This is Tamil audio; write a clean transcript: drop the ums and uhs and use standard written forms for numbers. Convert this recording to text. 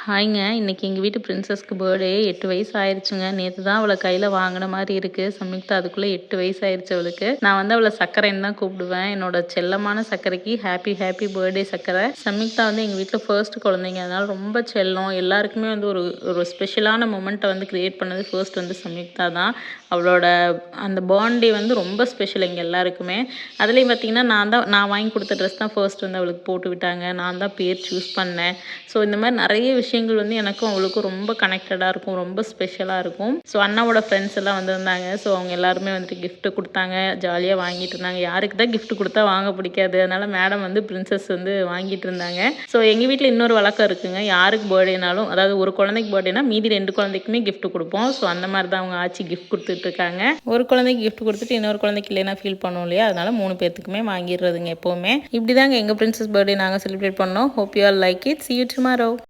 ஹாய்ங்க. இன்னைக்கு எங்க வீட்டு பிரின்சஸ்க்கு பர்த்டே 8 வயசு ஆயிருச்சுங்க. நேத்து தான் அவள கையில வாங்குன மாரி இருக்கு. சம்யுக்தா அதுக்குள்ள 8 வயசு ஆயிருச்சு அவளுக்கு. நான் வந்து அவள சர்க்கரைன்னு தான் கூப்பிடுவேன். என்னோட செல்லமான சர்க்கரைக்கு ஹாப்பி ஹாப்பி பர்த்டே சர்க்கரை. சம்யுக்தா வந்து எங்க வீட்ல ஃபர்ஸ்ட் குழந்தைங்க. அதனால ரொம்ப செல்லம். எல்லாருக்குமே வந்து ஒரு ஒரு ஸ்பெஷலான மொமெண்ட்ட வந்து கிரியேட் பண்ணது ஃபர்ஸ்ட் வந்து சம்யுக்தா தான். அவளோட அந்த பர்த்டே வந்து ரொம்ப ஸ்பெஷல் எங்க எல்லாருக்குமே. அதுலயும் பார்த்தீங்கன்னா, நான் வாங்கி குடுத்த ட்ரெஸ் தான் ஃபர்ஸ்ட் வந்து அவளுக்கு போட்டு விட்டாங்க. நான் தான் பேர் சூஸ் பண்ணேன். ஸோ இந்த மாரி நெறைய விஷயங்கள் வந்து எனக்கும் அவளுக்கும் ரொம்ப கனெக்டடா இருக்கும். ரொம்ப ஸ்பெஷலா இருக்கும். ஸோ அண்ணாவோட ஃப்ரெண்ட்ஸ் எல்லாம் வந்திருந்தாங்க. ஸோ அவங்க எல்லாருமே வந்துட்டு கிஃப்ட் குடுத்தாங்க. ஜாலியா வாங்கிட்டு இருந்தாங்க. யாருக்கு தான் கிஃப்ட் குடுத்தா வாங்க பிடிக்காது. அதனால மேடம் வந்து பிரின்சஸ் வந்து வாங்கிட்டு இருந்தாங்க. ஸோ எங்க வீட்ல இன்னொரு வழக்கம் இருக்குங்க. யாருக்கு பர்த்டேனாலும் அதாவது ஒரு குழந்தைக்கு பர்த்டேனா மீதி 2 குழந்தைக்குமே கிஃப்ட் குடுப்போம். ஸோ அந்த மாரி தான் அவங்க ஆச்சி கிஃப்ட் குடுத்துட்டு இருக்காங்க. ஒரு குழந்தைக்கு கிஃப்ட் குடுத்துட்டு இன்னொரு குழந்தைக்கு இல்லைன்னா ஃபீல் பண்ணுவோம் இல்லையா? அதனால 3 பேத்துக்குமே வாங்கிடுறதுங்க எப்பவுமே. இப்படிதாங்க எங்க பிரின்சஸ் பர்த்டே நாங்க செலிப்ரேட் பண்ணோம். Hope you all like it. See you tomorrow.